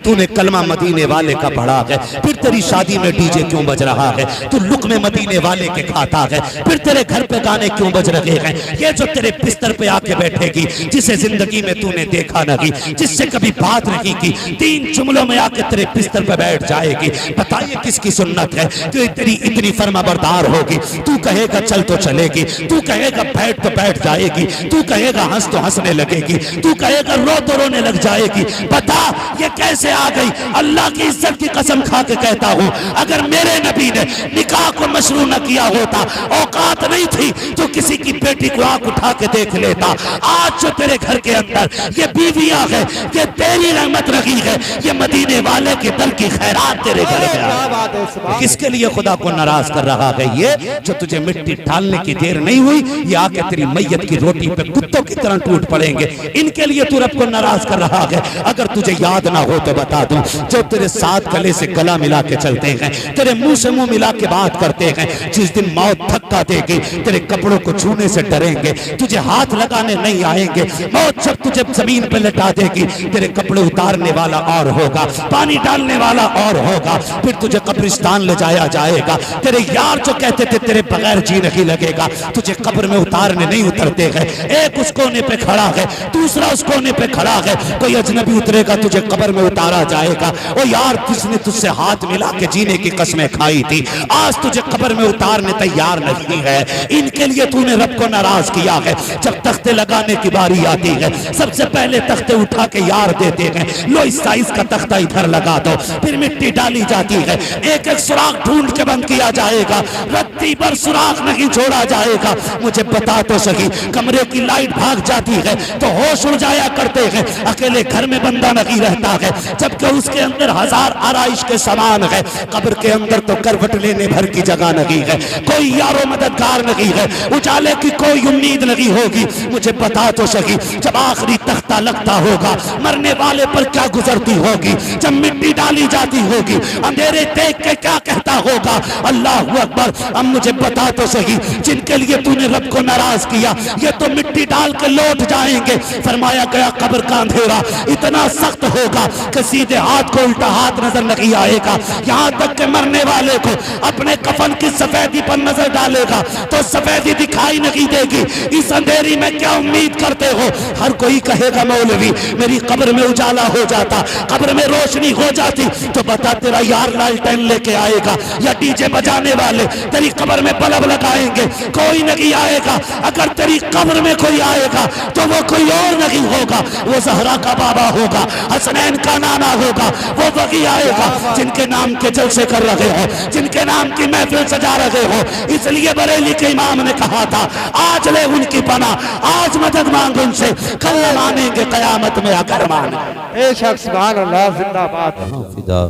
तूने कलमा मदीने वाले का पढ़ा है, फिर तेरी शादी में डीजे क्यों बज रहा है? तू लुक़्मे मदीने वाले के खाता है, फिर तेरे घर पे गाने क्यों बज रहे हैं? ये जो तेरे बिस्तर पे आके बैठेगी, जिसे जिंदगी में तूने देखा नहीं, जिससे कभी बात नहीं की, 3 जुमलों में आके तेरे बिस्तर पे बैठ जाएगी, बताइए किसकी सुन्नत है? कि तेरी इतनी फर्माबरदार होगी, तू कहेगा चल तो चलेगी, तू कहेगा बैठ तो बैठ जाएगी, तू कहेगा हंस तो हंसने लगेगी, तू कहेगा रो तो रोने लग जाएगी। बता ये कैसे आ गई? अल्लाह की इज्जत की कसम खा के कहता हूँ, अगर मेरे नबी ने निकाह को मशरू न किया होता, औकात नहीं थी तो किसी की बेटी को आंख उठा के देख लेता। आज जो तेरे घर के अंदर ये बीवियां है, ये तेरी रहमत रही है, ये मदीने वाले के दल की खैरात तेरे घर में है। किसके लिए खुदा को नाराज कर रहा है? ये जो तुझे मिट्टी डालने की देर नहीं हुई, ये आके तेरी मैयत की रोटी पे कुत्तों की तरह टूट पड़ेंगे, इनके लिए तू रब को नाराज कर रहा है। अगर तुझे याद ना हो तो बता दूं, जो तेरे साथ गले से गला मिला के चलते हैं, तेरे मुंह से मुंह मिला के बात करते हैं, जिस दिन मौत धक्का देगी, तेरे कपड़ों को छूने से डरेंगे, तुझे हाथ लगाने नहीं आएंगे। मौत जब तुझे जमीन पर लटा देगी, तेरे कपड़े उतारने वाला और होगा, पानी डालने वाला और होगा, फिर तुझे कब्रिस्तान ले जाया जाएगा। तेरे यार जो कहते थे तेरे बगैर जी नहीं लगेगा, तुझे कब्र में उतारने नहीं उतरते हैं। एक उस कोने पे खड़ा है, दूसरा उस कोने पे खड़ा है, कोई अजनबी उतरेगा, तुझे कब्र में उतारा जाएगा। ओ यार, किसने तुझसे हाथ मिला के जीने की कसमें खाई थी, आज तुझे कब्र में उतारने तैयार नहीं है। इनके लिए तूने रब को नाराज किया है। जब तख्ते लगाने की बारी आती है, सबसे पहले तख्ते उठा के यार देते हैं, लो इस साइज का तख्ता इधर लगा दो, फिर मिट्टी डाली जाती है, एक एक सुराख ढूंढ के बंद किया जाएगा, रत्ती पर सुराख नहीं छोड़ा जाएगा। मुझे बता तो सही, कमरे की लाइट भाग जाती है तो होश उड़ जाया करते हैं, अकेले घर में बंदा नहीं रहता है, जबकि उसके अंदर 1000 आराइश के सामान है। कब्र के अंदर तो करवट लेने भर की जगह नहीं है, कोई यारो मददगार नहीं है, उजाले की कोई उम्मीद नहीं होगी। मुझे बता तो सही, जब आखिरी तख्ता लगता होगा, मरने वाले पर क्या गुजरती होगी, जब मिट्टी डाली जाती होगी, अंधेरे देख के क्या कहता होगा? अल्लाह अकबर। अब मुझे बता तो सही, जिनके लिए तूने रब को नाराज किया, ये तो मिट्टी डाल के लौट जाएंगे। फरमाया गया कब्र का अंधेरा इतना सख्त होगा कि सीधे हाथ को उल्टा हाथ नजर नहीं आएगा, यहाँ तक के मरने वाले को अपने कफन की सफेदी पर नजर डालेगा तो सफेदी दिखाई नहीं देगी। इस अंधेरी में क्या उम्मीद करते हो? हर कोई कहेगा मौलवी मेरी कब्र में उजाला हो जाता, कब्र में रोशनी हो जाती, तो बता तेरा यार लालटेन लेके आएगा या डीजे बजाने वाले तेरी कब्र में बल्ब लगाएंगे? कोई नहीं आएगा। अगर तेरी कब्र में कोई आएगा तो वो कोई और नहीं होगा, वो जहरा का बाबा होगा, हसनैन का नाना होगा, वो वही आएगा जिनके नाम के जलसे कर रहे हो, जिनके नाम की महफिल सजा रहे हो। इसलिए बरेली के इमाम ने कहा था, आज ले उनकी पना, आज मदद मांग उनसे, कल मानेंगे कयामत में अगर माने। सुभान अल्लाह, जिंदाबाद। फिदा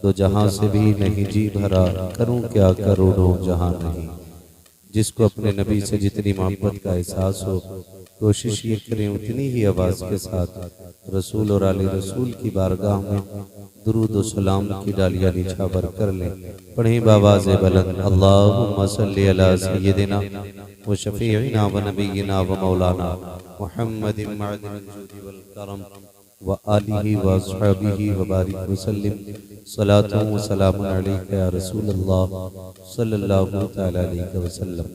तो जहां से भी नहीं जी भरा, करूं क्या करोड़ों जहां नहीं। जिसको अपने नबी से जितनी मोहब्बत का एहसास हो, कोशिश ये करें उतनी ही आवाज के साथ रसूल और आले रसूल की बारगाह में दुरूद और सलाम की डालियां निछावर कर लें। पढ़ें बावाज़ बुलंद, अल्लाहुम्मा सल्ली अला सय्यिदिना व शफीइना व नबीना व मौलाना मुहम्मदिन मअदिन जुदी वल करम व आलिहि व अस्हाबिहि व बारिक वसल्लिम सलातु व सलामुन अलैका या रसूलल्लाह सल्लल्लाहु तआला अलैहि वसल्लम।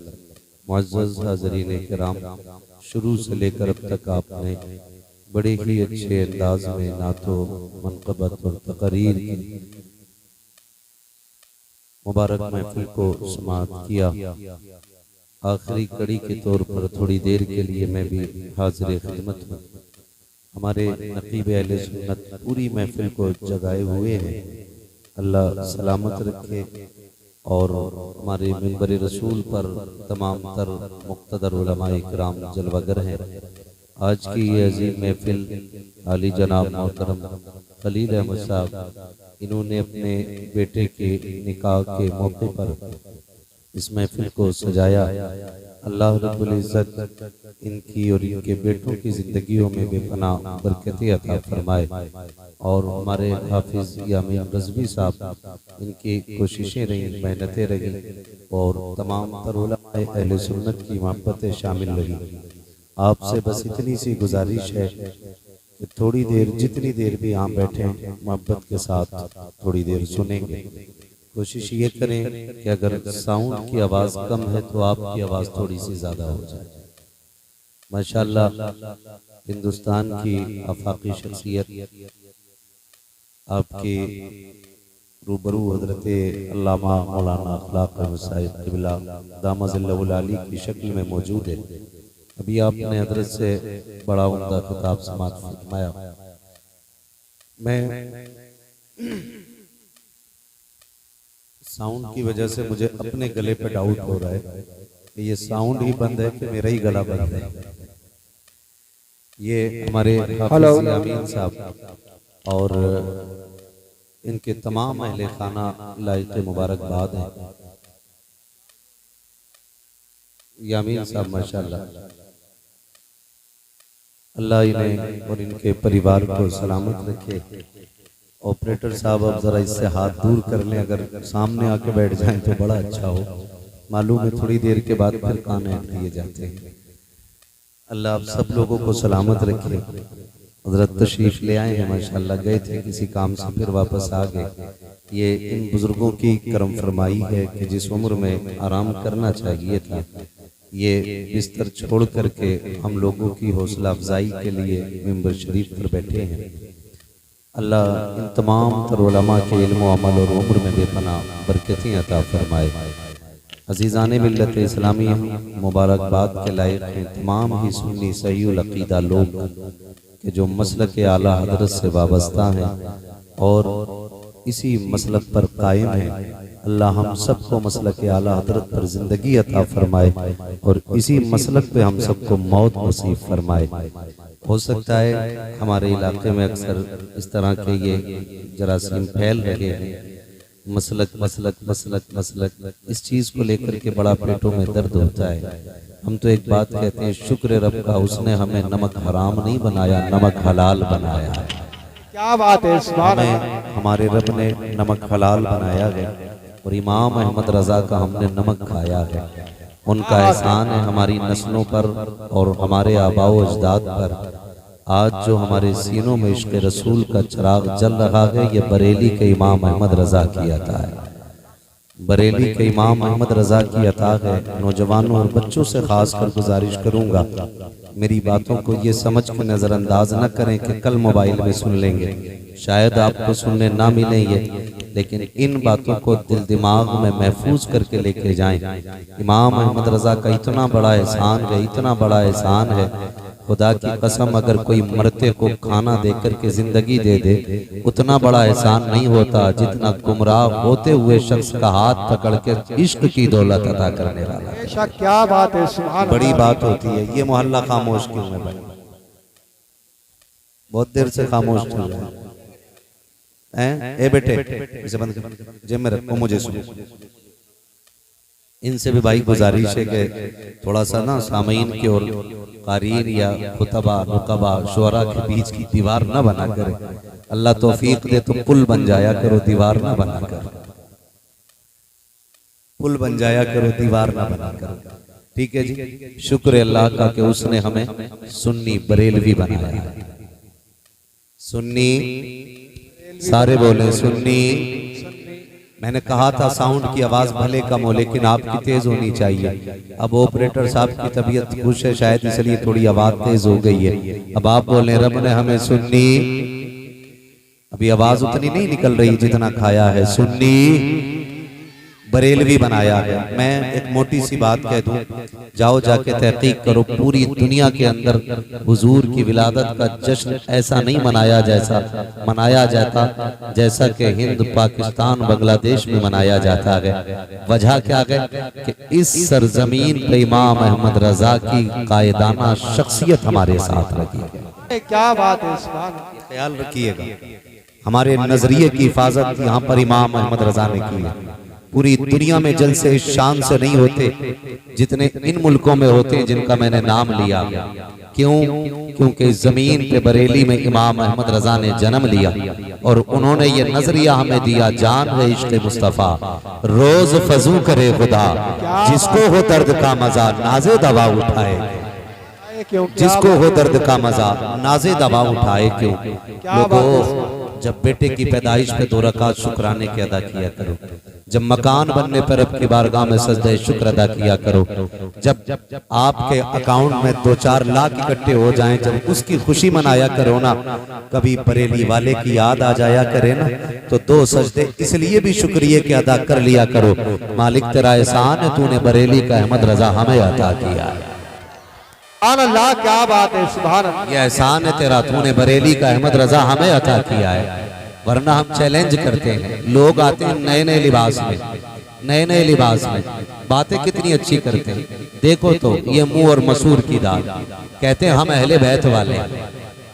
मुअज़्ज़ज़ हाज़रीन किराम, शुरू से लेकर अब तक आपने बड़े ही अच्छे अंदाज में नातो मनक़बत और तक़रीर की मुबारक महफिल को समाअत किया। आखिरी कड़ी के तौर पर थोड़ी देर के लिए मैं भी हाज़िर खिदमत हूँ। हमारे नक़ीब अहले सुन्नत पूरी महफिल को जगाए हुए हैं, अल्लाह सलामत रखे और हमारे मिंबर रसूल पर तमाम तर मुक़्तदर उलमाए किराम जलवागर हैं। आज की ये अजीम महफिल आली जनाब मोहतरम खलील अहमद साहब, इन्होंने अपने बेटे के निकाह के मौके पर इस महफिल को सजाया। अल्लाह रब्बुल इज़्ज़त इनकी और इनके बेटों की जिंदगियों में बेपनाह बरकतें अता फरमाए और हमारे हाफिज यामीन रज़वी साहब, इनकी कोशिशें रहीं, मेहनतें रहीं और तमाम तर उलमाए अहले सुन्नत की मोहब्बतें शामिल रहीं। आपसे बस इतनी सी गुजारिश है कि थोड़ी देर, जितनी देर भी यहाँ बैठे मोहब्बत के साथ थोड़ी देर सुनेंगे। कोशिश ये करें कि अगर साउंड की आवाज़ कम है तो आपकी आवाज़ थोड़ी सी ज़्यादा हो जाए। माशाअल्लाह हिंदुस्तान की आफाकी शख्सियत आपके रूबरू हजरत अल्लामा मौलाना अखलाक मसाइद क़िबला दामज़िल्लहुल आली की शक्ल में मौजूद है। अभी आपने हजरत से बड़ा उम्दा खिताब समाअत फरमाया। मैं साउंड की वजह से मुझे अपने गले पे डाउट हो रहा है कि ये साउंड ही बंद है कि मेरा ही गला बंद है। ये हमारे हाफिज़ यामीन साहब और इनके तमाम अहले खाना लायक मुबारकबाद हैं। यामीन साहब माशाअल्लाह, अल्लाह इन्हें और इनके परिवार को सलामत रखे। ऑपरेटर साहब अब जरा इससे हाथ दूर कर लें, अगर सामने आके बैठ जाएं तो बड़ा अच्छा हो। मालूम है थोड़ी देर के बाद फिर कान ऐंठ दिए जाते हैं। अल्लाह आप सब लोगों को सलामत रखे। हजरत तशरीफ ले आए हैं माशाअल्लाह, गए थे किसी काम से फिर वापस आ गए। ये इन बुजुर्गों की करम फरमाई है कि जिस उम्र में आराम करना चाहिए था ये बिस्तर छोड़ करके हम लोगों की हौसला अफजाई के लिए मिंबर शरीफ पर बैठे हैं। अल्लाह इन तमाम तर उलमा के इल्म व अमल और उम्र में बेपनाह बरकतें अता फरमाए। अजीज़ाने मिल्लत इस्लामी मुबारकबाद के लायक हैं तमाम ही सुन्नी सहीउल अक़ीदा लोग कि जो मसलक आला हज़रत से वाबस्ता हैं और इसी मसलक पर कायम हैं। अल्लाह हम सबको मसलक आला हज़रत पर ज़िंदगी अता फरमाए और इसी मसलक पे हम सबको मौत नसीब फरमाए। हो सकता है हमारे इलाके में अक्सर इस तरह के ये जरासीम फैल रहे हैं, मसलक मसलक मसलक मसलक, इस चीज़ को लेकर के बड़ा पेटों में दर्द होता है। हम तो एक बात कहते हैं, शुक्र रब का उसने हमें नमक हराम नहीं बनाया, नमक हलाल बनाया है। क्या बात है, सुभान हमें हमारे रब ने नमक हलाल बनाया है और इमाम अहमद रजा का हमने नमक खाया है। उनका एहसान है हमारी नस्लों पर और हमारे आबाओ अजदाद पर। आज जो हमारे सीनों में इश्क़ रसूल का चिराग जल रहा है ये बरेली के इमाम अहमद रजा की अता है। बरेली के इमाम अहमद रजा की अता है। नौजवानों और बच्चों से खास कर गुजारिश करूंगा मेरी बातों को ये समझ कर नज़रअंदाज न करें कि कल मोबाइल में सुन लेंगे, शायद आपको सुनने ना मिले ये, लेकिन इन बातों को दिल दिमाग में महफूज करके लेके जाएं। इमाम अहमद रजा का इतना बड़ा एहसान है, इतना बड़ा एहसान है, खुदा की कसम अगर कोई मरते को खाना देकर के जिंदगी दे दे उतना बड़ा एहसान नहीं होता जितना गुमराह होते हुए शख्स का हाथ पकड़ के इश्क की दौलत अता करने वाला। क्या बात है, सुभान बड़ी बात होती है। ये मोहल्ला खामोश क्यों है भाई? बहुत देर से खामोश चल रहा है। ए बेटे इसे बंद कर, जेब में रखो, मुझे सुनो। इनसे भी भाई गुजारिश है कि थोड़ा सा ना सामीन की और क़ारीन या खुतबा नुकबा शुअरा के बीच की दीवार न बना करे। अल्लाह तौफीक दे तो पुल बन जाया करो, दीवार न बना कर। पुल बन जाया करो, दीवार न बना कर। ठीक है जी, शुक्र अल्लाह का कि उसने हमें सुन्नी बरेलवी बनाया। सुन्नी सारे बोले सुन्नी। मैंने कहा था साउंड की आवाज भले कम हो लेकिन आपकी तेज होनी चाहिए। अब ऑपरेटर साहब की तबीयत खुश है शायद इसलिए थोड़ी आवाज तेज हो गई है। अब आप बोले रब ने हमें सुन्नी, अभी आवाज उतनी नहीं निकल रही जितना खाया है, सुन्नी बरेलवी बनाया है। मैं एक मोटी सी बात कह दूं, जाओ जाके तहकीक करो, पूरी दुनिया के अंदर हुजूर की विलादत का जश्न ऐसा नहीं मनाया मनाया जाता जैसा कि हिंद पाकिस्तान बांग्लादेश में मनाया जाता है। वजह क्या है कि इस सरजमीन पे इमाम अहमद रजा की कायदाना शख्सियत हमारे साथ रही है। क्या बात है, सुभान। ख्याल रखिएगा हमारे नजरिए की हिफाजत यहाँ पर इमाम अहमद रजा ने की है। पूरी दुनिया में जलसे इस शान से नहीं होते जितने इन मुल्कों में होते हैं जिनका मैंने नाम लिया। क्यों? क्योंकि जमीन पे बरेली में इमाम अहमद रजा ने जन्म लिया और उन्होंने ये नजरिया हमें दिया, जान है इश्क़ मुस्तफ़ा रोज फजू करे खुदा, जिसको हो दर्द का मजा नाजे दवा उठाए। क्यों? क्या जिसको बात हो है? दर्द का मजा नाजे दबा उठाए क्यों। क्या बात है लोगों, सुभान। जब बेटे की पैदाइश पे 2 रकात शुक्राने के अदा किया करो। जब मकान बनने पर रब की बारगाह में सजदे शुक्र अदा किया करो। जब आपके अकाउंट में 2-4 लाख इकट्ठे हो जाएं, जब उसकी खुशी मनाया करो ना। कभी बरेली वाले की याद आ जाया करे ना, तो 2 सजदे इसलिए भी शुक्रिया के अदा कर लिया करो। मालिक तेरा एहसान है, तूने बरेली का अहमद रजा हमें अता किया है। सुभान अल्लाह, क्या बात है सुभान अल्लाह। ये एहसान है तेरा, तूने बरेली का अहमद रजा हमें अता किया है। वरना हम चैलेंज करते हैं, लोग आते हैं नए नए लिबास में, नए नए लिबास में बातें कितनी अच्छी करते हैं। देखो तो ये मुंह और मसूर की दाल, कहते हैं हम अहले बैत वाले हैं,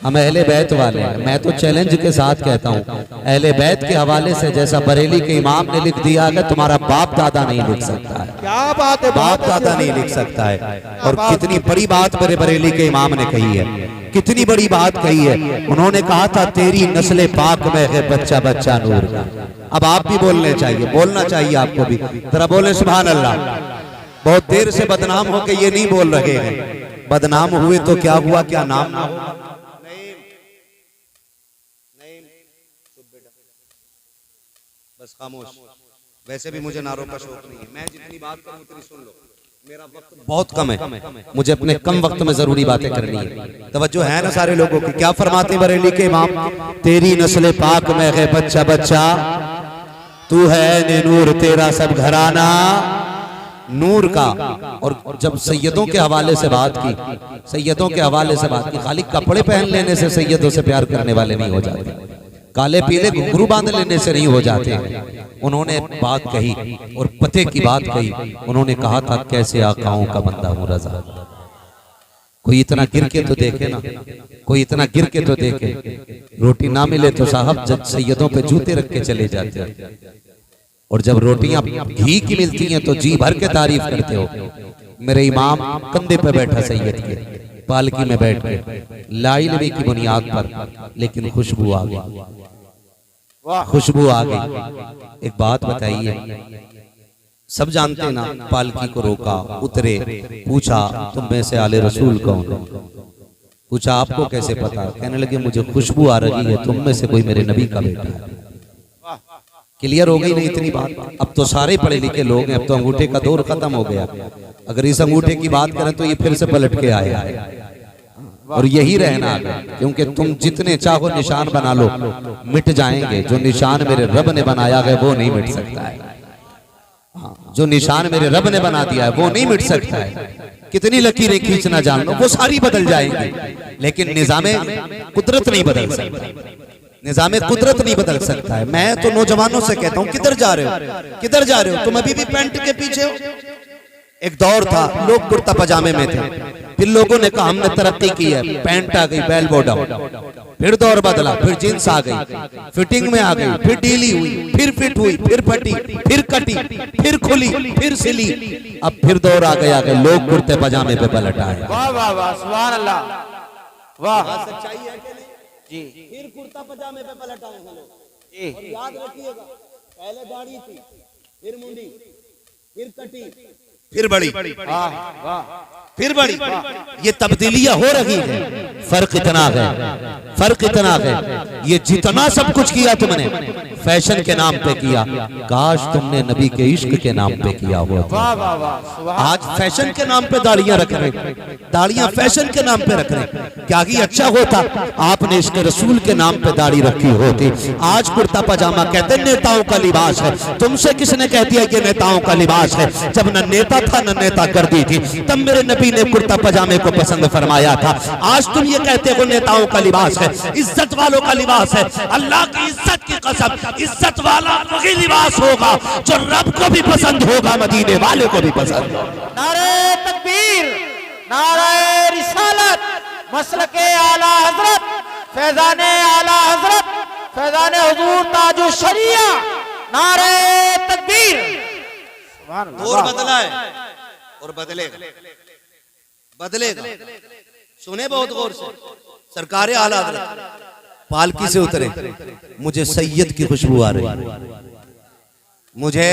हम अहले बैत वाले हैं। मैं तो चैलेंज के साथ कहता हूँ, अहले बैत के हवाले से जैसा बरेली के इमाम ने लिख दिया है, तुम्हारा बाप दादा नहीं लिख सकता है। क्या बात है, बाप दादा नहीं लिख सकता है। और कितनी बड़ी बात मेरे बरेली के इमाम ने कही है, कितनी बड़ी बात कही है। उन्होंने कहा था तेरी नस्ल पाक में है बच्चा बच्चा नूर का। अब आप भी बोलने चाहिए, बोलना चाहिए आपको भी, जरा बोले सुभान अल्लाह। बहुत देर से बदनाम होके ये नहीं बोल रहे हैं, बदनाम हुए तो क्या हुआ, क्या नाम ना होगा। बस खामोश। वैसे भी मुझे नारों का शौक नहीं है, मैं जितनी बात करूं उतनी सुन लो, मेरा वक्त बहुत कम है, मुझे अपने कम वक्त में जरूरी बातें करनी है। तवज्जो है ना सारे लोगों की। क्या फरमाते बरेली के इमाम, तेरी नस्ल पाक में है बच्चा बच्चा, तू है नूर तेरा सब घराना नूर का। और जब सैयदों के हवाले से बात की, सैयदों के हवाले से बात की, खाली कपड़े पहन लेने से सैयदों से प्यार करने वाले नहीं हो जाते, काले पीले घुंघरू बांध लेने से नहीं हो जाते। उन्होंने बात कही और पते की बात कही। उन्होंने कहा था कैसे आकाओं का बंदा हूं रजा। कोई इतना गिर के तो देखे ना, कोई इतना गिर के तो देखे। रोटी ना मिले तो साहब जब सैयदों पे जूते रख के चले जाते हैं, और जब रोटियां घी की मिलती हैं तो जी भर के तारीफ करते हो। मेरे इमाम कंधे पे बैठा सैयद के, पालकी में बैठ के, लाइलमी की बुनियाद पर, लेकिन खुशबू आ गई, खुशबू आ गई। एक बात बताइए, सब जानते हैं ना, पालकी को रोका, उतरे, पूछा तुम में से आले रसूल कौन? पूछा आपको कैसे पता? कहने लगे मुझे खुशबू आ रही है, तुम में से कोई मेरे नबी का बेटा है। क्लियर हो गई नहीं इतनी बात? अब तो सारे पढ़े लिखे लोग हैं, अब तो अंगूठे का दौर खत्म हो गया। अगर इस अंगूठे की बात करें तो ये फिर से पलट के आया है, और यही रहना है। क्योंकि तुम जितने चाहो निशान बना लो, मिट जाएंगे। जो निशान मेरे रब ने बनाया है वो नहीं मिट सकता है। जो निशान मेरे रब ने बना दिया है वो नहीं मिट सकता है। कितनी लकीरें खींचना जान लो, वो सारी बदल जाएंगी, लेकिन निजामे कुदरत नहीं बदल सकता, निजामे कुदरत नहीं बदल सकता है। मैं तो नौजवानों से कहता हूँ, किधर जा रहे हो, किधर जा रहे हो? तुम अभी भी पैंट के पीछे हो। एक दौर था लोग कुर्ता पजामे में थे, फिर लोगों ने कहा हमने तरक्की की है, पैंट आ गई, बेल बॉटम, फिर दौर बदला, फिर जींस आ गई, फिटिंग में आ गई, फिर ढीली हुई, फिर फिट हुई, फिर फटी, फिर कटी, फिर खुली, फिर सिली, अब फिर दौर आ गया कि लोग कुर्ते पजामे पे पलट आए। वाह वाह वाह, सुभान अल्लाह, वाह। सच्चाई है कि नहीं? जी फिर कुर्ता पजामे पे पलट आए हैं लोग। जी, और याद रखिएगा, पहले दाढ़ी थी, फिर मुंडी, फिर कटी, फिर बड़ी, वाह वाह, फिर बड़ी। ये तब्दीलियां हो रही है। फर्क इतना है, फर्क इतना है, ये जितना सब कुछ किया तुमने फैशन के नाम पे किया, काश तुमने नबी के इश्क के नाम पे किया होता। वाह वाह वाह, सुभान। आज फैशन के नाम पे दाढ़ियां रख रहे, दाढ़ियां फैशन के नाम पे रख रहे। क्या ही अच्छा होता आपने इश्क रसूल के नाम पे दाढ़ी रखी होती। आज कुर्ता पजामा कहते नेताओं का लिबास है। तुमसे किसने कह दिया कि नेताओं का लिबास है? जब न नेता था न नेता कर दी थी, तब मेरे नबी ने कुर्ता पजामे को पसंद फरमाया था। आज तुम ये कहते हो नेताओं का लिबास है, इज्जत वालों का लिबास है। अल्लाह की इज्जत की कसम, इज्जत वाला वही लिबास होगा जो रब को भी पसंद होगा, मदीने वाले को भी पसंद होगा। नारे तकबीर, नारे रिसालत, मसलके आला हजरत, फैजाने आला हजरत, फैजाने हुजूर ताजु शरिया, नारे तकबीर। सुभान अल्लाह। दौर बदला है और बदलेगा, बदलेगा। सुने बहुत गौर से, सरकारे आला हजरत पालकी से उतरे, मुझे सैयद की खुशबू आ रही, मुझे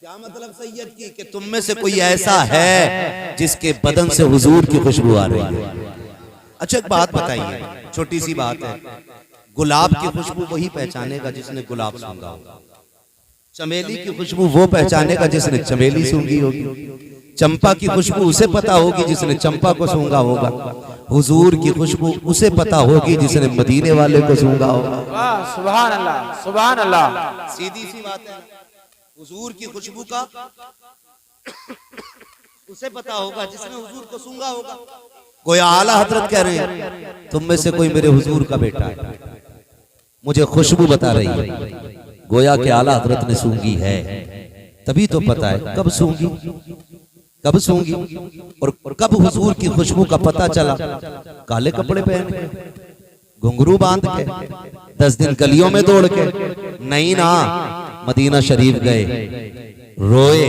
क्या मतलब सैयद की कि तुम में से कोई ऐसा है जिसके बदन से हुजूर की खुशबू आ रही है। अच्छा एक बात बताइए, छोटी सी बात है, गुलाब की खुशबू वही पहचानेगा जिसने गुलाब सूंघा होगा, चमेली की खुशबू वो पहचानेगा जिसने चमेली सूंघी होगी, चंपा की खुशबू उसे पता होगी जिसने चंपा को सूंघा होगा, हुजूर की खुशबू उसे पता होगी जिसने मदीने वाले को सूंघा होगा। वाह सुभान अल्लाह सुभान अल्लाह। सीधी सी बात है, हुजूर की खुशबू का उसे पता होगा जिसने हुजूर को सूंघा होगा। कोई आला हजरत कह रहे हैं तुम में से कोई मेरे हुजूर का बेटा है, मुझे खुशबू बता रही है, गोया के आला हजरत ने सूंघी है, तभी तो पता है। कब सूंघी, कब सूंघी और कब हुजूर की खुशबू का पता चला? काले कपड़े पहन के, घुंघरू बांध के, 10 दिन गलियों में दौड़ के नहीं ना, मदीना शरीफ गए, रोए,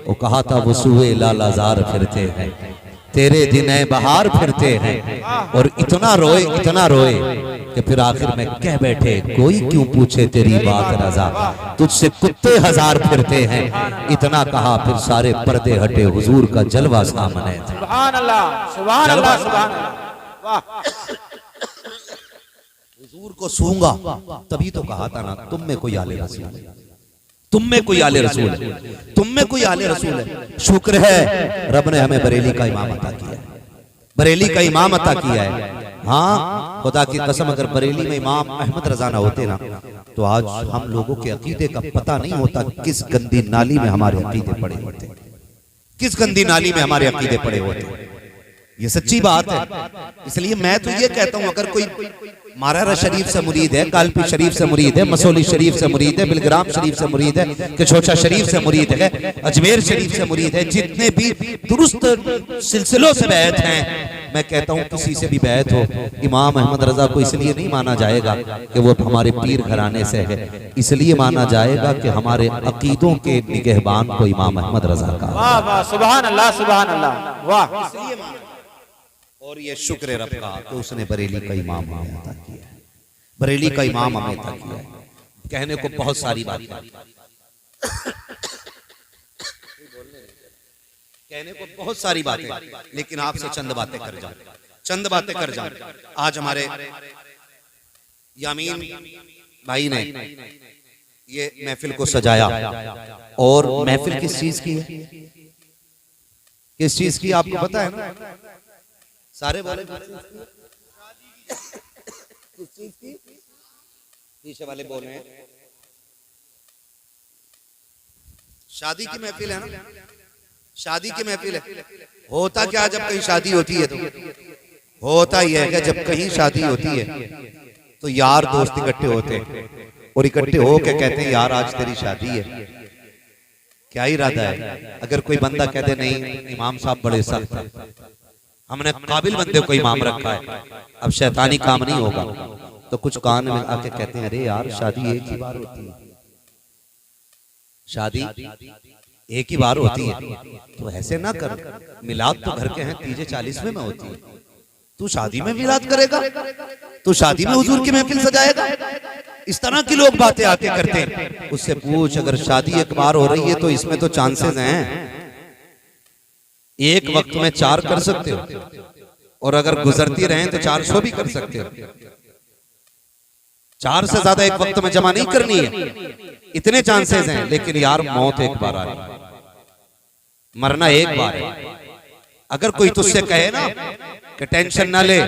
वो कहा था वो सुए लालाजार फिरते हैं, तेरे दिन बहार फिरते हैं, और इतना रोए कि फिर आखिर में कह बैठे कोई क्यों पूछे तेरी बात रजा, तुझसे कुत्ते हजार फिरते हैं, इतना कहा फिर सारे पर्दे हटे, हुजूर का जलवा सामने था। सुभान अल्लाह सुभान अल्लाह सुभान अल्लाह। वाह हुजूर को सूंगा तभी तो कहा था ना तुम में कोई आले रसूल है, तुम में कोई आले रसूल है, तुम में कोई आले रसूल है। शुक्र है रब ने हमें बरेली का इमाम अता किया है, बरेली का इमाम अता किया है। हाँ खुदा की कसम, अगर बरेली में इमाम अहमद रजा ना होते ना तो आज हम लोगों के अकीदे का पता नहीं होता किस गंदी नाली में हमारे अकीदे पड़े होते, किस गंदी नाली में हमारे अकीदे पड़े होते। ये सच्ची बात है। इसलिए मैं तो ये कहता हूं, अगर कोई मारारा शरीफ से मुरीद है, कालपी शरीफ से मुरीद है, मसौली शरीफ से मुरीद है, बिलग्राम शरीफ से मुरीद है, कछोचा शरीफ से मुरीद है, अजमेर शरीफ से मुरीद है, जितने भी दुरुस्त सिलसिलों से बैत हैं, मैं कहता हूं किसी से भी बैत हो, इमाम अहमद रजा को इसलिए नहीं माना जाएगा कि वो हमारे पीर घराने से है, इसलिए माना जाएगा कि हमारे अकीदों के निगहबान को इमाम अहमद रजा का। वाह वाह सुभान अल्लाह सुभान अल्लाह। वाह इसलिए माना। और ये शुक्र है रब का कि उसने बरेली का इमाम हमें अता किया है, बरेली का इमाम हमें अता किया है। कहने को बहुत सारी बातें, कहने को बहुत सारी बातें, लेकिन आपसे चंद बातें कर जाऊं, चंद बातें कर जाऊं। आज हमारे यामीन भाई ने ये महफिल को सजाया, और महफिल किस चीज की है, किस चीज की आपको पता है ना? सारे बोले किस चीज की? पीछे वाले बोल रहे हैं शादी की महफिल है ना, शादी की महफिल है। होता क्या जब कहीं शादी होती है, तो होता यह है कि जब कहीं शादी होती है तो यार दोस्त इकट्ठे होते हैं, और इकट्ठे हो के कहते हैं यार आज तेरी शादी है, क्या इरादा है? अगर कोई बंदा कहते नहीं इमाम साहब बड़े सख्त हैं, हमने काबिल बंदे को इमाम रखा है, अब शैतानी काम नहीं होगा, तो कुछ कान में आके कहते हैं अरे यार शादी एक ही बार होती है, शादी एक ही बार होती है, तो ऐसे ना कर, मिलाद तो घर के हैं 30-40वें में होती है, तू शादी में मिलाद करेगा, तू शादी में हुजूर की महफिल सजाएगा? इस तरह की लोग बातें आके करते हैं। उससे पूछ अगर शादी एक बार हो रही है तो इसमें तो चांसेस हैं, एक वक्त में 4 कर सकते हो, और अगर गुजरती रहें तो 400 भी कर सकते हो। 4 से ज्यादा एक वक्त में जमा नहीं करनी है, इतने चांसेस हैं। लेकिन यार मौत एक बार आई, मरना एक बार है। अगर कोई तुझसे कहे ना कि टेंशन ना ले,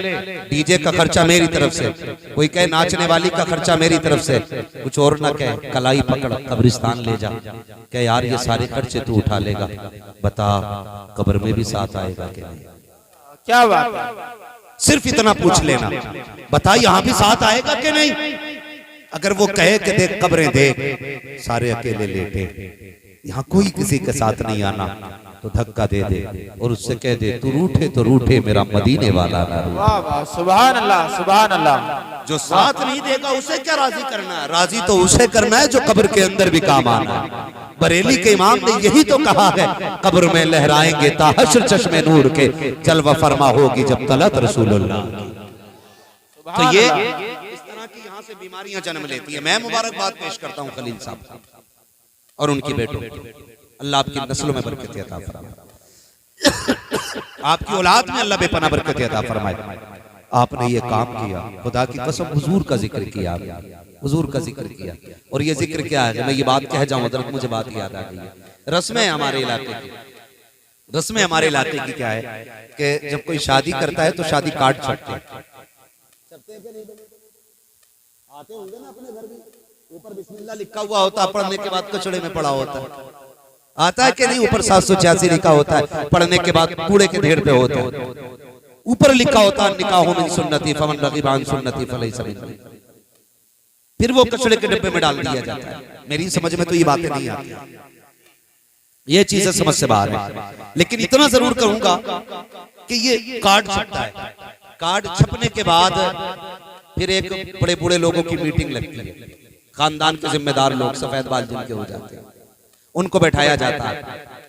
डीजे का खर्चा मेरी तरफ से, कोई कहे नाचने वाली का खर्चा मेरी तरफ से, कुछ और ना कहे, कलाई पकड़ कब्रिस्तान ले जा, क्या यार ये सारे खर्चे तू उठा लेगा, बता कब्र में भी साथ आएगा कि नहीं? क्या बात, सिर्फ इतना पूछ लेना, बता यहाँ भी साथ आएगा कि नहीं? अगर वो कहे कि देख कब्रें देख सारे अकेले लेटे, यहाँ कोई किसी के साथ नहीं आना, तो धक्का दे दे और उससे कह दे तू रूठे तो रूठे मेरा मदीने वाला ना रूठे। वाह वाह सुभान अल्लाह सुभान अल्लाह। जो साथ नहीं देगा उसे क्या राजी करना है? राजी तो उसे करना है जो कब्र के अंदर भी काम आना है। बरेली के इमाम ने यही तो कहा है, कब्र में लहराएंगे ताहशर चश्मे नूर के, जलवा फरमा होगी जब तलत रसूलुल्लाह। तो ये इस तरह की यहाँ से बीमारियां जन्म लेती है। मैं मुबारकबाद पेश करता हूँ खलील साहब, और उनकी बेटों की। अल्लाह आपकी नस्लों में बरकत अता फरमाए, आपकी औलाद में अल्लाह बेपनाह बरकत अता फरमाए। आपने ये काम किया, खुदा की कसम हुजूर का जिक्र किया, हुजूर का जिक्र किया। और ये जिक्र क्या है, मैं ये बात कह जाऊं हज़रत, मुझे बात याद आ गई है। रस्में हमारे इलाके की, रस्में हमारे इलाके की क्या है कि जब कोई शादी करता है तो शादी कार्ड छपते हैं, आते होंगे ना अपने घर भी, ऊपर बिस्मिल्लाह लिखा हुआ होता है, पढ़ने के बाद कचड़े में पड़ा होता है, आता है कि नहीं? ऊपर 786 लिखा होता है, पढ़ने के बाद कूड़े के ढेर पे होता है, ऊपर लिखा होता है निकाह मिन सुन्नती फमन रग़िब अन सुन्नती फलैसा मिन्नी। फिर वो कचड़े के डब्बे में डाल दिया जाता है। मेरी समझ में तो ये बातें नहीं आती, ये चीजें समझ से बाहर है। लेकिन इतना जरूर करूंगा कि ये कार्ड छपता है, कार्ड छपने के बाद फिर एक बड़े बूढ़े लोगों की मीटिंग लगती है, खानदान के जिम्मेदार लोग सफेद बाल जिनके हो जाते हैं, उनको बैठाया जाता है,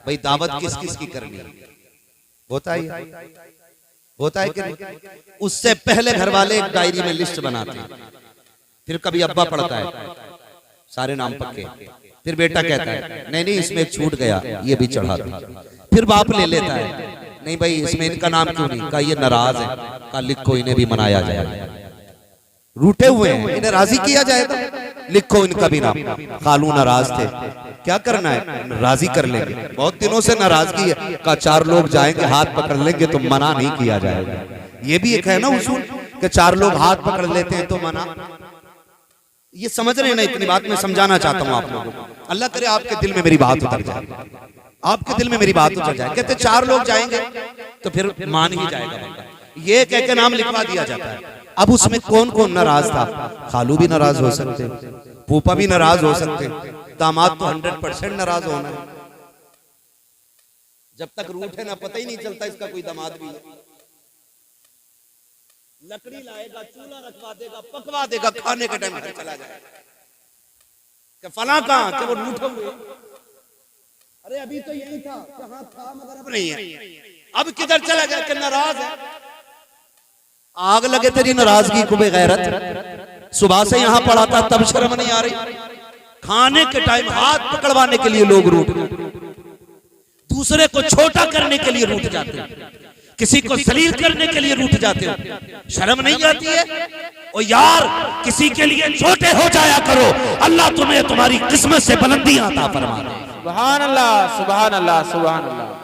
भाई दावत किस किस की करनी है, होता है कि नहीं? उससे पहले घर वाले एक डायरी में लिस्ट बनाते हैं, फिर कभी अब्बा पढ़ता है सारे नाम पक्के, फिर बेटा कहता है नहीं नहीं इसमें एक छूट गया, ये भी चढ़ा दो, फिर बाप ले लेता है नहीं भाई इसमें इनका नाम क्यों नहीं, का ये नाराज है, का लिखो इन्हें भी मनाया जाए, रूठे हुए हैं इन्हें राजी किया जाएगा, लिखो इनका भी नाम, खालू नाराज थे, क्या करना है राजी कर लेंगे, बहुत दिनों से नाराजगी है, का 4 लोग जाएंगे हाथ पकड़ लेंगे तो मना नहीं किया जाएगा। ये भी एक है ना उसूल कि 4 लोग हाथ पकड़ लेते हैं तो मना, ये समझ रहे हैं ना? इतनी बात मैं समझाना चाहता हूँ आप लोगों को, अल्लाह करे आपके दिल में मेरी बात उतर जाए, आपके दिल में मेरी बात उतर जाए। कहते 4 लोग जाएंगे तो फिर मान ही जाएगा बंदा, ये कह के नाम लिखवा दिया जाता है। अब उसमें कौन कौन नाराज था? खालू भी नाराज हो सकते, फूफा भी नाराज हो सकते, दामाद तो 100% नाराज होना है, जब तक रूठे ना पता ही नहीं चलता इसका कोई दामाद भी है। लकड़ी लाएगा, चूल्हा रखवा देगा, पकवा देगा, खाने के टाइम घर चला जाएगा कि फला कहां, कि वो रूठे हुए, अरे अभी तो यही था, कहां था मगर अब नहीं है, अब किधर चला गया कि नाराज है। आग लगे तेरी नाराजगी को बेगैरत, सुबह से यहां पड़ा था तब शर्म नहीं आ रही, खाने के टाइम हाथ पकड़वाने के लिए लोग रूठ, दूसरे को छोटा करने के लिए रूठ जाते हैं, किसी को जलील करने के लिए रूठ जाते हो, शर्म नहीं आती है? ओ यार किसी के लिए छोटे हो जाया करो, अल्लाह तुम्हें तुम्हारी किस्मत से बुलंदियां अता फरमा दे। सुभान अल्लाह, सुभान अल्लाह, सुभान अल्लाह।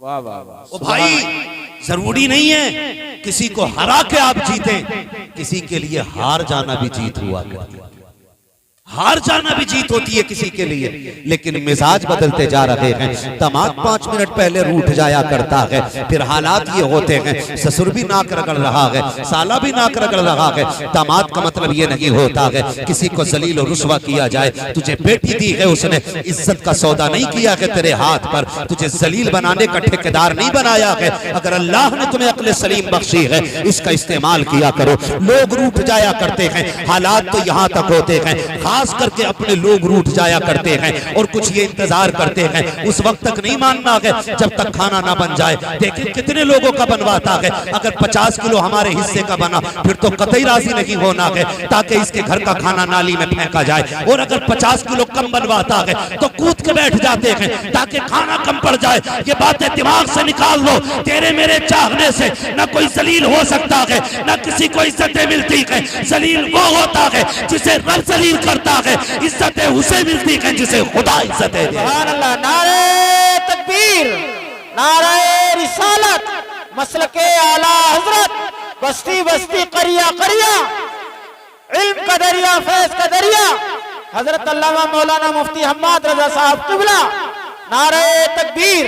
वाह वाह वाह। ओ भाई जरूरी नहीं है किसी को हरा के आप जीते, किसी के लिए हार जाना भी जीत हुआ करती है, हार जाना भी जीत होती है किसी के लिए। लेकिन मिजाज बदलते जा रहे हैं, दामाद 5 मिनट पहले रूठ जाया करता है, फिर हालात ये होते हैं ससुर भी नाक रगड़ रहा है, साला भी नाक रगड़ रहा है। दामाद का मतलब ये नहीं होता है किसी को जलील और रुस्वा किया जाए, तुझे बेटी दी है उसने, इज्जत का सौदा नहीं किया है तेरे हाथ पर, तुझे जलील बनाने का ठेकेदार नहीं बनाया है। अगर अल्लाह ने तुम्हें अक्ल सलीम बख्शी है इसका इस्तेमाल किया करो। लोग रूठ जाया करते हैं, हालात तो यहाँ तक होते हैं, खास करके अपने लोग रूठ जाया करते हैं और कुछ ये इंतजार करते हैं उस वक्त तक नहीं मानना है जब तक खाना ना बन जाए। देखिए कितने लोगों का बनवाता है, अगर 50 किलो हमारे हिस्से का बना फिर तो कतई राजी नहीं होना है ताकि इसके घर का खाना नाली में फेंका जाए, और अगर 50 किलो कम बनवाता है तो कूद के बैठ जाते हैं ताकि खाना कम पड़ जाए। ये बातें दिमाग से निकाल लो, तेरे मेरे चाहने से न कोई जलील हो सकता है न किसी को इज्जतें मिलती है। जलील वो होता है जिसे रब जलील करता है, इज्जतें उसे मिलती है जिसे खुदा इज्जतें दे। सुभान अल्लाह। नारे तकबीर, नारे रिसालत, मसलके आला हजरत, बस्ती बस्ती करिया करिया, इल्म का दरिया फैज का दरिया, हजरत अल्लामा मौलाना मुफ्ती हम्माद रजा साहब किबला। नारे तकबीर,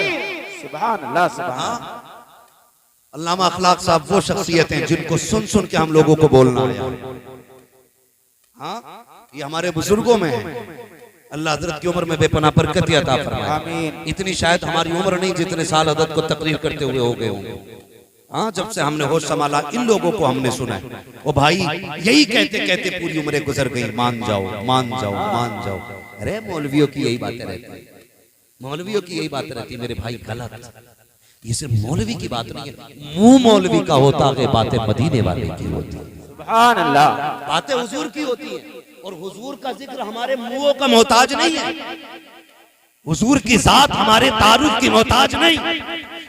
सुभान अल्लाह, सुभान। अल्लामा अखलाक साहब वो शख्सियत हैं जिनको सुन सुन के हम लोगों को बोलना है। हाँ ये हमारे बुजुर्गों में है। अल्लाह हजरत की उम्र में बेपनाह बरकत अता फरमाए। आमीन। इतनी शायद हमारी उम्र नहीं जितने साल हजरत को तकरीर करते हुए हो गए होंगे। हाँ जब से हमने होश संभाला इन लोगों को हमने सुना है। वो भाई यही कहते कहते पूरी उम्रें गुजर गई, मान जाओ मान जाओ मान जाओ। अरे मौलवियों की यही बातें रहती, मौलवियों की यही बातें रहती मेरे भाई, गलत ये सिर्फ मौलवी की बात नहीं है, मुंह मौलवी का होता है, बातें मदीने वाले की होती है, सुभान अल्लाह, बातें हुजूर की होती हैं। और हुजूर का जिक्र हमारे मुंहों का मोहताज नहीं है, हुजूर की जात हमारे तारुफ की मोहताज नहीं।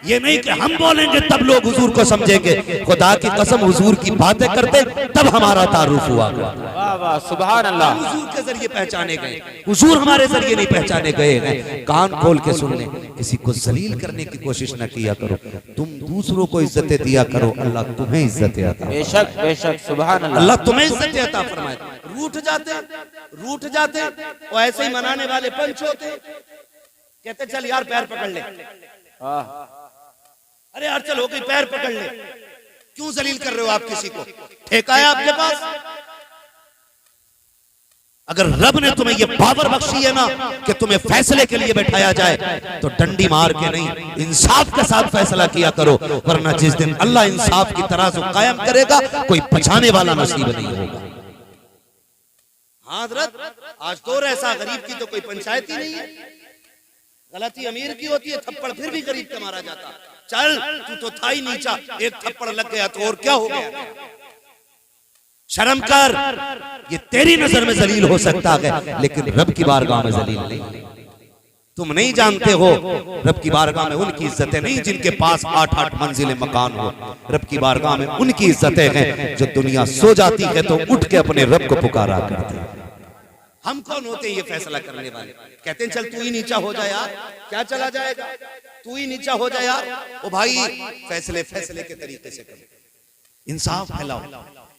ये नहीं कि हम बोलेंगे तब लोग हुजूर को समझेंगे, खुदा की कसम हुजूर की बातें करते तब हमारा तारुफ हुआ करता। वाह वाह, सुभान अल्लाह। हम हुजूर के जरिए पहचाने गए, हुजूर हमारे जरिए नहीं पहचाने गए हैं। कान खोल के सुन ले, किसी को जलील करने की कोशिश न किया करो, तुम दूसरों को इज्जतें दिया करो, अल्लाह तुम्हें इज्जतें अता, बेशक बेशक, सुभान अल्लाह। अल्लाह तुम्हें इज्जतें अता फरमाए। रूठ जाते और ऐसे ही मनाने वाले पंच होते, कहते चल यार पैर पकड़ ले, अरे यार चल हो गई पैर पकड़ ले, क्यों जलील कर रहे हो आप किसी को, ठेका है आपके पास। अगर रब ने तुम्हें ये पावर बख्शी है ना कि तुम्हें फैसले के लिए बैठाया जाए, तो डंडी मार के नहीं, इंसाफ के साथ फैसला किया करो, वरना जिस दिन अल्लाह इंसाफ की तराजू कायम करेगा कोई बचाने वाला नसीब नहीं होगा। हाँ हज़रत, आज तो ऐसा गरीब की तो कोई पंचायत ही नहीं है, गलती अमीर की होती है, थप्पड़ फिर भी गरीब का मारा जाता। चल तू तो था ही नीचा, एक थप्पड़ लग गया तो और क्या हो गया, शर्म कर। ये तेरी नजर में जलील हो सकता है, लेकिन रब की बारगाह में जलील नहीं। तुम नहीं जानते हो रब की बारगाह में उनकी इज्जतें नहीं जिनके पास 8-8 मंजिलें मकान हो। रब की बारगाह में उनकी इज्जतें हैं जो दुनिया सो जाती है तो उठ के अपने रब को पुकारा करते हैं। हम कौन होते हैं ये फैसला करने वाले? कहते हैं चल तू ही नीचा हो जाए यार, क्या चला जाएगा, तू ही नीचा हो जाए यार। ओ भाई, फैसले के तरीके से करो, इंसाफ फैलाओ,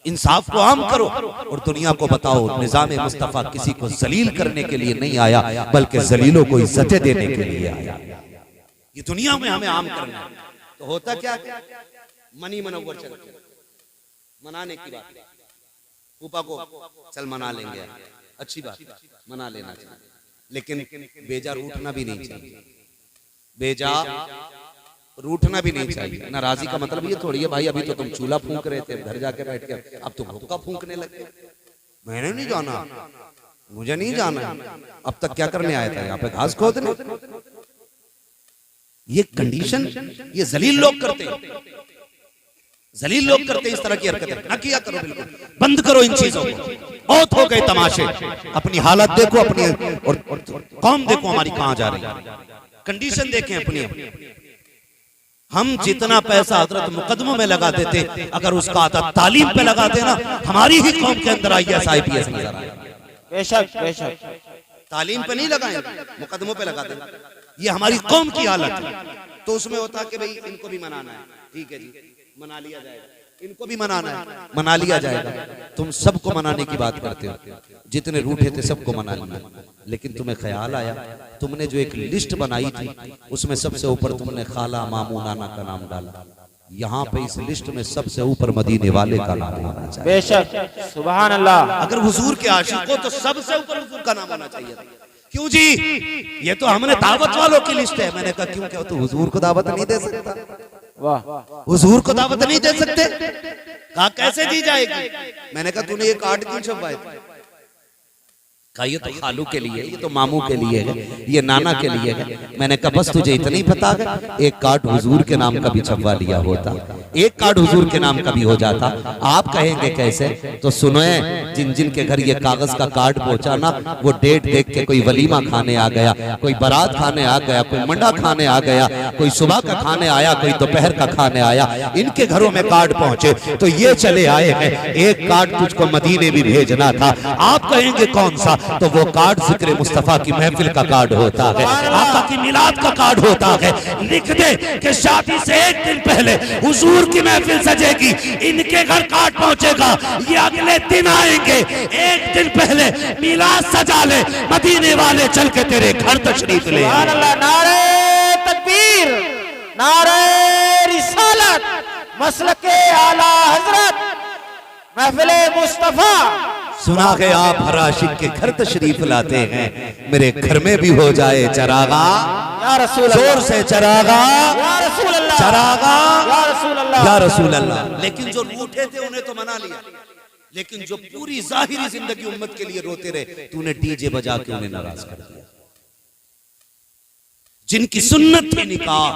इंसाफ को आम करो और दुनिया को बताओ निजाम मुस्तफा किसी को जलील करने के लिए नहीं आया, बल्कि जलीलों को इज्जतें देने के लिए आया। ये दुनिया में हमें आम करना है। तो होता क्या, मनी मनोवर चलते, मनाने की बात, फूफा को चल मना लेंगे, अच्छी बात, मना लेना चाहिए, लेकिन बेजा रूठना भी नहीं चाहिए, बेजा रूठना भी नहीं चाहिए। नाराजी का मतलब ये थोड़ी है भाई अभी तो तुम चूल्हा फूंक रहे थे, घर जाके बैठ के अब तुम हुक्का फूंकने लगे। मैंने नहीं जाना, मुझे नहीं जाना, अब तक क्या करने आया था यहाँ पे, घास खोदने। ये कंडीशन ये जलील लोग करते हैं, जलील लोग करते हैं इस तरह की हरकतें, ना किया करो, बिल्कुल बंद करो इन चीजों को। बहुत हो गए तमाशे, अपनी हालत देखो, अपनी और कौम देखो हमारी कहां जा रही है, कंडीशन देखें अपनी। हम जितना पैसा हजरत मुकदमों में लगा देते, अगर उसका आधा तालीम पे लगाते ना, हमारी ही कौम के अंदर IAS IPS नजर आए। बेशक बेशक, तालीम पे नहीं लगाएंगे, मुकदमों पे लगा देंगे। ये हमारी कौम की हालत है। तो उसमें होता कि भाई इनको भी मनाना है, ठीक है जी, मना लिया जाएगा, इनको भी मनाना है, मना लिया जाएगा। तुम सबको मनाने की बात करते हो, जितने रूठे थे सबको मना लिया, लेकिन तुम्हें ख्याल आया, तुमने जो एक लिस्ट बनाई थी उसमें सबसे ऊपर तुमने खाला मामू नाना का नाम डाला। यहाँ पे इस लिस्ट में सबसे ऊपर मदीने वाले का नाम होना चाहिए। बेशक, सुभान अल्लाह। अगर हुजूर के आशिक हो तो सबसे ऊपर हुजूर का नाम होना चाहिए। क्यों जी, ये तो हमने दावत वालों की लिस्ट है। मैंने कहा क्यों, क्या तो हुजूर को दावत नहीं दे सकता? वाह, हुजूर को दावत नहीं दे सकते? कहा कैसे दी जाएगी? मैंने कहा तूने ये कार्ड क्यों छपवाए? कहा ये तो खालू के लिए, ये तो मामू के लिए है, ये नाना के लिए है। मैंने कहा बस तुझे इतना ही पता है, एक कार्ड हुजूर के नाम का भी छपवा लिया होता, एक कार्ड हुजूर के नाम का भी हो जाता। आप कहेंगे कैसे? तो सुनो, जिन जिन के घर ये कागज का कार्ड पहुंचा ना, वो डेट देख के कोई वलीमा खाने आ गया, कोई बारात खाने आ गया, कोई मंडा खाने आ गया, कोई सुबह का खाने आया, कोई दोपहर का खाने आया। इनके घरों में कार्ड पहुंचे तो ये चले आए हैं, एक कार्ड तुझको मदीने भी भेजना था। आप कहेंगे कौन सा? तो वो कार्ड जिक्र मुस्तफा की महफिल का कार्ड होता है, आका की मिलाद का कार्ड होता है। लिख दे कि शादी से एक दिन पहले हुजूर की महफिल सजेगी, इनके घर कार्ड पहुंचेगा, ये अगले दिन आएंगे, एक दिन पहले मिलाद सजा ले, मदीने वाले चल के तेरे घर तशरीफ ले। सुभान अल्लाह। नारे तकबीर, नारे रिसालत, मसलके आला हजरत, महफिले मुस्तफा। सुना है आप हर आशिक के घर तशरीफ लाते हैं, मेरे घर में भी हो जाए चरागा, या रसूल अल्लाह, जोर से चरागा, या रसूल अल्लाह, चरागा, या रसूल अल्लाह, या रसूल अल्लाह। लेकिन जो रूठे थे उन्हें तो मना लिया, लेकिन जो पूरी जाहिरी जिंदगी उम्मत के लिए रोते रहे, तूने डीजे बजा के उन्हें नाराज कर दिया। जिनकी सुन्नत थी निकाह,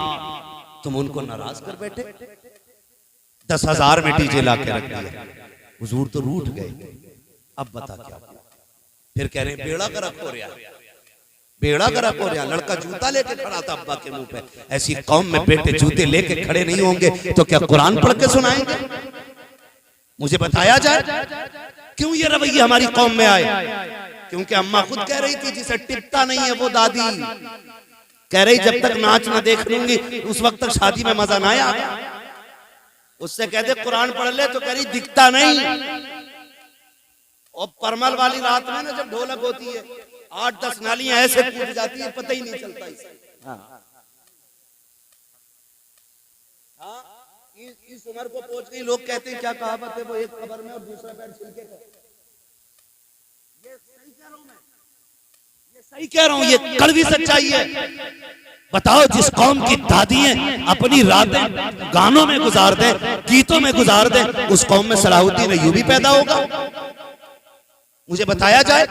तुम उनको नाराज कर बैठे। 10,000 में डीजे ला के रख दिया, हुजूर तो रूठ गए। अब बता क्या? फिर कह रहे बेड़ा गर्क हो रहा, बेड़ा गर्क हो रहा। लड़का जूता लेके खड़ा था अब्बा के मुंह पे। ऐसी कौम में बेटे जूते लेके खड़े नहीं होंगे तो क्या कुरान पढ़ के सुनाएंगे? मुझे बताया जाए क्यों ये रवैया हमारी कौम में आए? क्योंकि अम्मा खुद कह रही थी जिसे टिकता नहीं है वो दादी कह रही जब तक नाच ना देख लूंगी उस वक्त तक शादी में मजा ना आया। उससे कहते कुरान पढ़ ले तो कह रही दिखता नहीं। और परमल वाली रात में ना जब ढोलक होती है 8-10 नालियां ऐसे कूद जाती है, पता ही नहीं चलता इसे। इस उम्र को पहुंच गई, लोग कहते हैं क्या कहावत है वो, एक कब्र में और दूसरा पैर छिलके का। ये सही कह रहा हूं मैं, ये सही कह रहा हूं, ये कड़वी सच्चाई है। बताओ जिस कौम की दादियां अपनी रातें गानों में गुजार दें, गीतों में गुजार दें, उस कौम में सलाहुद्दीन अय्यूबी पैदा होगा? मुझे बताया जाए।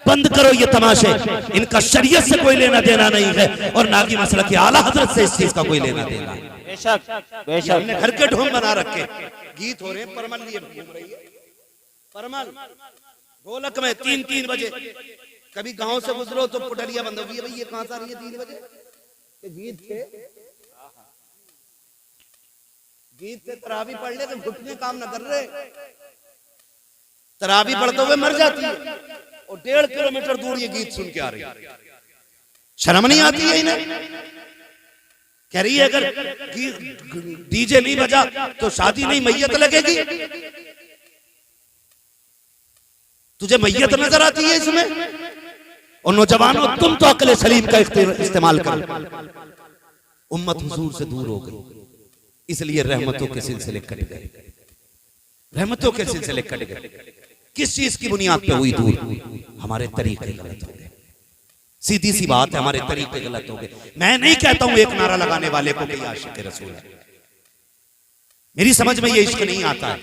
बंद करो ये तमाशे, इनका शरीयत से कोई लेना देना नहीं है और ना कि मसला कि आला हजरत से इस चीज का कोई लेना देना है। बेशक बेशक हमने घर के ढोंग बना रखे, गीत हो रहे हैं, परमल लिए घूम रही है, परमल ढोलक में 3-3 बजे। कभी गांव से गुजरो तो पुटलिया बंद होगी, भाई ये कहां से आ रही है 3 बजे? गीत थे, गीत से तरावी पढ़ ले तो घुटने काम न कर रहे, तरावी पढ़ते हुए मर जाती है और 1.5 किलोमीटर दूर ये गीत सुन के आ रही है। शर्म नहीं आती है इन्हें? कह रही है अगर डीजे नहीं बजा तो शादी नहीं, मैयत लगेगी। तुझे मैयत नजर आती है इसमें? और नौजवानों तुम तो अक्ल सलीम का इस्तेमाल करो। उम्मत हुजूर से दूर हो गई, इसलिए रहमतों के सिलसिले कट गए, रहमतों के सिलसिले कट गए। किस चीज की बुनियाद पे हुई दूर? हमारे तरीके गलत हो गए। सीधी सी बात है, हमारे तरीके गलत हो गए। मैं नहीं कहता हूं एक नारा लगाने वाले को कि आशिक रसूल है, मेरी समझ में ये इश्क नहीं आता है।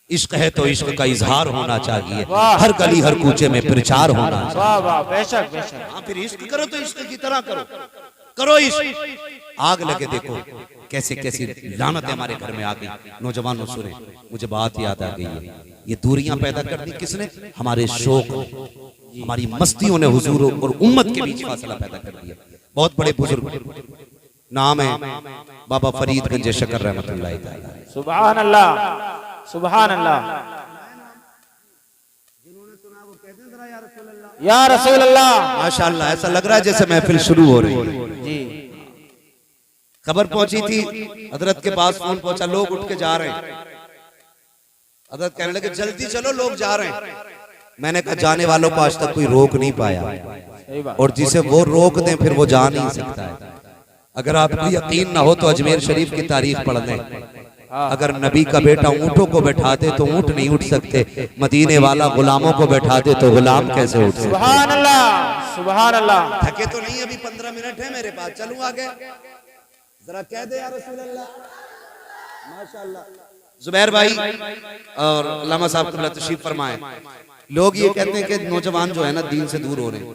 इश्क है तो इश्क का इजहार होना चाहिए, हर गली हर कूचे में प्रचार होना चाहिए। वाह वाह, बेशक बेशक। हाँ, फिर इश्क करो तो इश्क की तरह करो, करो इश्क। आग लगे देखो कैसे कैसी लानतें हमारे घर में आ गई। नौजवानों सुने, मुझे बात याद आ गई है, ये दूरियां पैदा कर दी किसने? हमारे शौक, हमारी मस्तियों ने हुजूर और उम्मत के बीच फासला पैदा कर दिया। बहुत बड़े बुजुर्ग, नाम है बाबा फरीद गंज शकर रहमतुल्लाह अलैह। सुभान अल्लाह सुभान अल्लाह। या रसूल अल्लाह। माशाअल्लाह, ऐसा लग रहा है जैसे महफिल शुरू हो रही है जी। खबर पहुंची थी, हजरत के पास फोन पहुंचा, लोग उठ के जा रहे हैं। हजरत कहने लगे जल्दी चलो लोग जा रहे हैं। मैंने कहा जाने वालों को आज तक कोई रोक नहीं पाया, और जिसे वो रोक दें फिर वो जा नहीं सकता है। अगर आपको यकीन ना हो तो अजमेर शरीफ की तारीख पढ़ लें। अगर नबी का बेटा ऊंटों को बैठाते तो ऊंट नहीं उठ सकते, मदीने वाला गुलामों को बैठाते तो गुलाम कैसे उठ सकते? सुभान अल्लाह सुभान अल्लाह। थके तो नहीं, अभी 15 मिनट है मेरे पास, चलूं आगे? जरा कह दे या रसूल अल्लाह। माशाअल्लाह। जुबैर भाई और अल्लामा साहब क़िबला तशरीफ फरमाए। लोग ये कहते हैं कि नौजवान जो है ना दीन से दूर हो रहे हैं।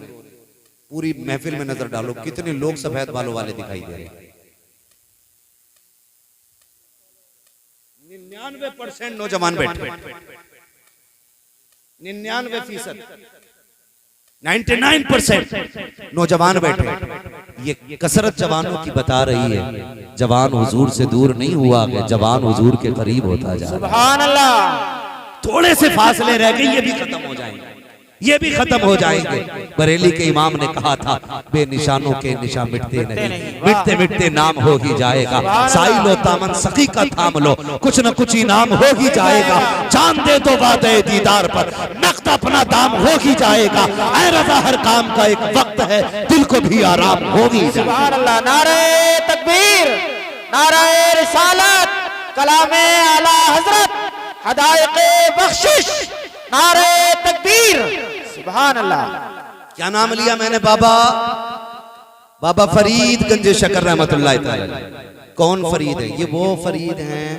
पूरी महफिल में नजर डालो, कितने लोग सफेद बालों वाले दिखाई दे रहे हैं। 99% नौजवान बैठे, 99%, 99% नौजवान बैठे। ये कसरत जवानों की बता रही है, जवान हुजूर से दूर नहीं हुआ है, जवान हुजूर के करीब होता जा रहा है। सुभान अल्लाह। थोड़े से फासले रह गए, ये भी खत्म हो जाएंगे, ये भी खत्म हो जाएंगे। बरेली के इमाम ने कहा था बेनिशानों के निशान मिटते नहीं, मिटते मिटते नाम हो ही जाएगा। साई लो तामन सखी का थाम लो, कुछ न कुछ इनाम हो ही जाएगा। जान दे दो वादे दीदार पर, नक़द अपना दाम हो ही जाएगा। ऐ रज़ा हर काम का एक वक्त है, दिल को भी आराम हो ही जाएगा। सुभान अल्लाह। नारे तकबीर, नारे रिसालत, कलामे आला हजरत, हदायक़े बख्शिश, नारे तकबीर। सुभान अल्लाह। क्या नाम लिया मैंने? बाबा बाबा फरीद गंज शकर रहमतुल्लाह अलैह। कौन फरीद है? ये वो फरीद हैं,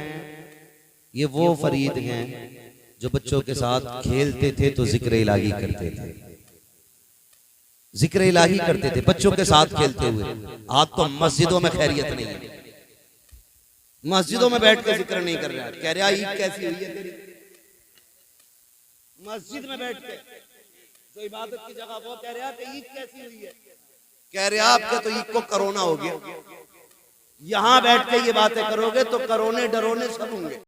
ये वो फरीद हैं जो बच्चों के साथ खेलते थे तो जिक्र इलाही करते थे, जिक्र इलाही करते थे बच्चों के साथ खेलते हुए। आज तो मस्जिदों में खैरियत नहीं है, मस्जिदों में बैठ के जिक्र नहीं कर रहा, कह रहा ईद कैसी हुई है तेरी। मस्जिद में बैठ के जो इबादत की जगह, वो कह रहा कि ईद कैसी हुई है, कह रहे आपके तो ईद को कोरोना हो गया। यहां बैठ के ये बातें करोगे तो करोने डरोने सब होंगे।